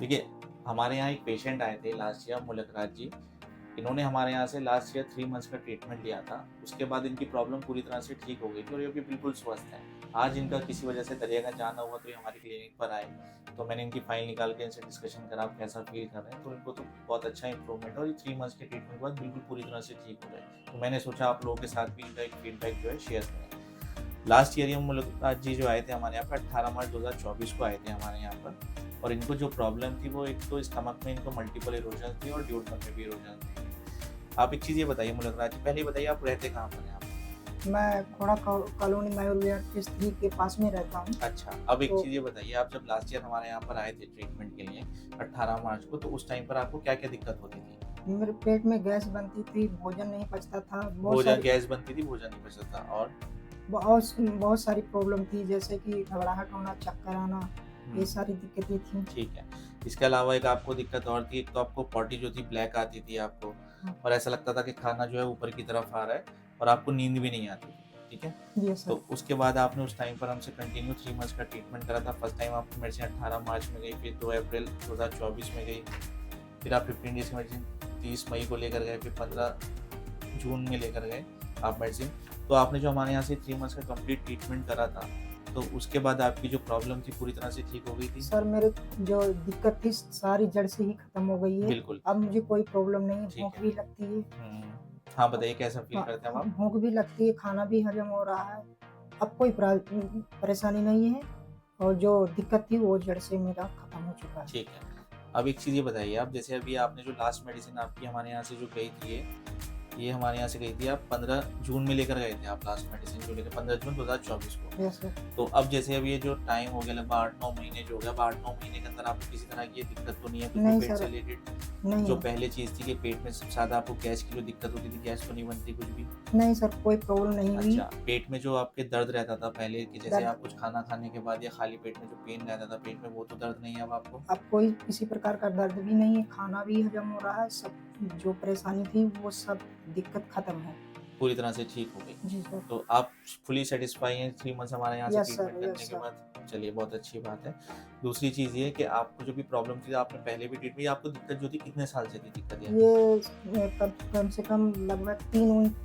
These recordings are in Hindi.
देखिए, हमारे यहाँ एक पेशेंट आए थे लास्ट ईयर, मुलकराज जी। इन्होंने हमारे यहाँ से लास्ट ईयर 3 मंथ्स का ट्रीटमेंट लिया था। उसके बाद इनकी प्रॉब्लम पूरी तरह से ठीक हो गई थी और ये अभी बिल्कुल स्वस्थ हैं। आज इनका किसी वजह से दरियागंज जाना हुआ तो ये हमारी क्लिनिक पर आए। तो मैंने इनकी फाइल निकाल के इनसे डिस्कशन करा, आप कैसा फ़ील कर रहे हैं? तो इनको तो बहुत अच्छा इम्प्रूवमेंट है और ये 3 मंथ्स के ट्रीटमेंट के बाद बिल्कुल पूरी तरह से ठीक हो गए। तो मैंने सोचा आप लोगों के साथ भी इनका एक फीडबैक जो है शेयर करें। लास्ट ईयर ये मुलकराज जी जो आए थे हमारे यहाँ पर 18 मार्च 2024 को आए थे हमारे यहाँ पर। और इनको जो प्रॉब्लम थी वो एक तो स्टमक में इनको मल्टीपल इरोजन थी और ड्यूोडेनम में भी इरोजन थी। आप एक चीज़ ये बताइए मुलकराज जी, पहले ये बताइए आप रहते कहाँ पर हैं आप? मैं खोड़ा कॉलोनी मयूर विहार फेज 3 के पास में रहता हूँ। अच्छा, अब एक तो चीज़ ये बताइए, आप जब लास्ट ईयर हमारे यहाँ पर आए थे ट्रीटमेंट के लिए 18 मार्च को, तो उस टाइम पर आपको क्या-क्या दिक्कत होती थी? मेरे पेट में गैस बनती थी, भोजन नहीं पचता था, भोजन गैस बनती थी, भोजन नहीं पचता था और? बहुत सारी प्रॉब्लम थी, जैसे कि घबराहट होना, चक्कर आना, ये सारी दिक्कतें थी। ठीक है। इसके अलावा एक आपको दिक्कत और थी, एक तो आपको पॉटी जो थी ब्लैक आती थी आपको हाँ, और ऐसा लगता था कि खाना जो है ऊपर की तरफ आ रहा है और आपको नींद भी नहीं आती थी, ठीक है? यस तो सर। उसके बाद आपने उस टाइम पर हमसे कंटिन्यू 3 मंथ्स का ट्रीटमेंट करा था। फर्स्ट टाइम आपकी मेडिसिन 18 मार्च में गई, फिर 2 अप्रैल 2024 में गई, फिर आप 15 डेज़ की मेडिसिन 30 मई को लेकर गए, फिर 15 जून में लेकर गए आप मेडिसिन। तो आपने जो हमारे यहाँ से 3 मंथ्स का कंप्लीट ट्रीटमेंट करा था, तो उसके बाद आपकी जो प्रॉब्लम थी पूरी तरह से ठीक हो गई थी? सर मेरे जो दिक्कत थी सारी जड़ से ही खत्म हो गई है। बिल्कुल, अब मुझे कोई प्रॉब्लम नहीं, ठीक भूख है। भी लगती है। हाँ, अब बताइए कैसा फ़ील हाँ, करते हैं अब आप? भूख भी लगती है, खाना भी हजम हो रहा है। अब कोई परेशानी नहीं है और जो दिक्कत थी वो जड़ से मेरा खत्म हो चुका है। ठीक है। अब एक चीज़ ये बताइए आप, जैसे अभी आपने जो लास्ट मेडिसिन आपकी हमारे यहाँ से जो गई थी ये हमारे यहाँ से गई थी, आप 15 जून में लेकर गए थे आप लास्ट मेडिसिन जो लेकर 15 जून 2024 को। Yes sir. तो अब जैसे अब ये जो टाइम हो गया लगभग 8-9 महीने जो हो गया, अब 8-9 महीने के अंदर आपको किसी तरह की ये दिक्कत तो नहीं है, कुछ भी नहीं पेट से सर, रिलेटेड? नहीं जो है। पहले चीज़ थी कि पेट में सबसे ज़्यादा आपको गैस की जो दिक्कत होती थी, गैस तो नहीं बनती कुछ भी? नहीं सर, कोई प्रॉब्लम नहीं हुई। अच्छा, पेट में जो आपके दर्द रहता था पहले कि जैसे दर्द आप कुछ खाना खाने के बाद या खाली पेट में जो पेन रहता था पेट में, वो तो दर्द नहीं है अब आपको? अब कोई किसी प्रकार का दर्द भी नहीं है, खाना भी हजम हो रहा है, सब जो परेशानी थी वो सब दिक्कत खत्म है। पूरी तरह से ठीक हो गई। जी सर। तो आप फुली सैटिस्फाई हैं 3 मंथ्स हमारे यहाँ से यस सर, ट्रीटमेंट करने यस के सर। बाद? चलिए बहुत अच्छी बात है। दूसरी चीज़ ये है कि आपको जो भी प्रॉब्लम थी आपने पहले भी ट्रीट की, आपको दिक्कत जो थी कितने साल से थी दिक्कत ये? ये कम से कम लगभग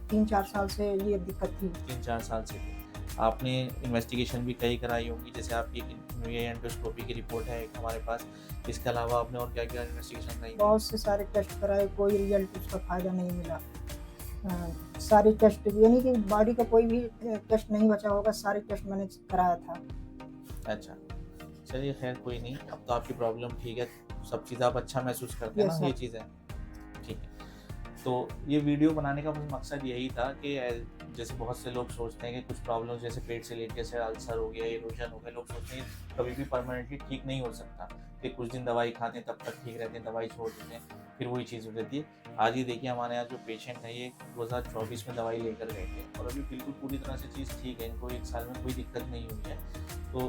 3-4 साल से ये दिक्कत थी। 3-4 साल से थी। आपने इन्वेस्टिगेशन भी कई कराई होंगी, जैसे आपकी ये एंडोस्कोपी की रिपोर्ट है एक हमारे पास। इसके अलावा आपने और क्या-क्या इन्वेस्टिगेशन कराई? बहुत से सारे टेस्ट कराए, कोई रिजल्ट उसका फ़ायदा नहीं मिला। सारे टेस्ट यानी कि बॉडी का कोई भी टेस्ट नहीं बचा होगा, सारे टेस्ट मैंने कराया था। अच्छा। चलिए खैर कोई नहीं, अब तो आपकी प्रॉब्लम ठीक है, सब चीज़ आप अच्छा महसूस करते हैं यस ना, ये सर। चीज़ है? ठीक है। तो ये वीडियो बनाने का बस मकसद यही था कि जैसे बहुत से लोग सोचते हैं कि कुछ प्रॉब्लम्स जैसे पेट से रिलेटेड जैसे अल्सर हो गया, इरोजन हो गया, लोग सोचते हैं कभी भी परमानेंटली ठीक नहीं हो सकता, कि कुछ दिन दवाई खाते हैं तब तक ठीक रहते हैं, दवाई छोड़ देते हैं, फिर वही चीज़ हो जाती है। आज ही देखिए हमारे यहाँ जो पेशेंट है ये 2024 में दवाई लेकर गए थे और अभी बिल्कुल पूरी तरह से चीज़ ठीक है, इनको 1 साल में कोई दिक्कत नहीं हुई है। तो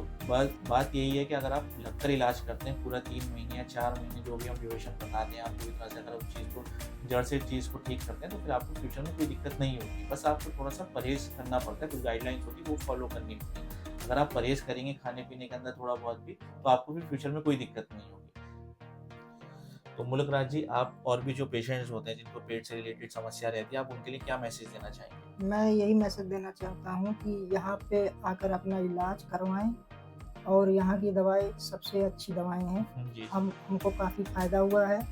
बात यही है कि अगर आप लगकर इलाज करते हैं पूरा 3 महीने या 4 महीने जो भी हम ड्यूरेशन बताते हैं, आप पूरी तरह से अगर उस चीज़ को जड़ से चीज़ को ठीक करते हैं तो फिर आपको फ्यूचर में कोई दिक्कत नहीं होगी। बस आपको थोड़ा-सा परहेज़ करना पड़ता है, कुछ गाइडलाइंस होती है वो फॉलो करनी होती है। अगर आप परहेज़ करेंगे खाने-पीने के अंदर थोड़ा बहुत भी, तो आपको फिर फ्यूचर में कोई दिक्कत नहीं होगी। तो मुल्क राज जी, आप और भी जो पेशेंट्स होते हैं जिनको पेट से रिलेटेड समस्या रहती है, आप उनके लिए क्या मैसेज देना चाहेंगे? मैं यही मैसेज देना चाहता हूँ कि यहाँ पे आकर अपना इलाज करवाएँ और यहाँ की दवाई सबसे अच्छी दवाएँ हैं। जी। हमको काफ़ी फ़ायदा हुआ है,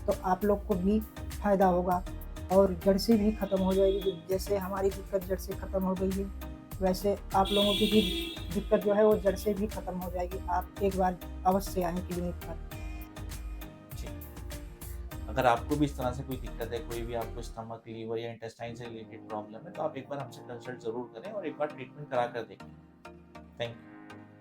तो आप लोग को भी फ़ायदा होगा और जड़ से भी खत्म हो जाएगी। जैसे हमारी दिक्कत जड़ से खत्म हो गई है, वैसे आप लोगों की भी दिक्कत जो है वो जड़ से भी खत्म हो जाएगी। आप एक बार अवश्य आएँ क्लिनिक पर। जी। अगर आपको भी इस तरह से कोई दिक्कत है, कोई भी आपको स्टमक, लीवर या इंटेस्टाइन से रिलेटेड प्रॉब्लम है, तो आप एक बार हमसे कंसल्ट ज़रूर करें और एक बार ट्रीटमेंट करा कर देखें। Thank you.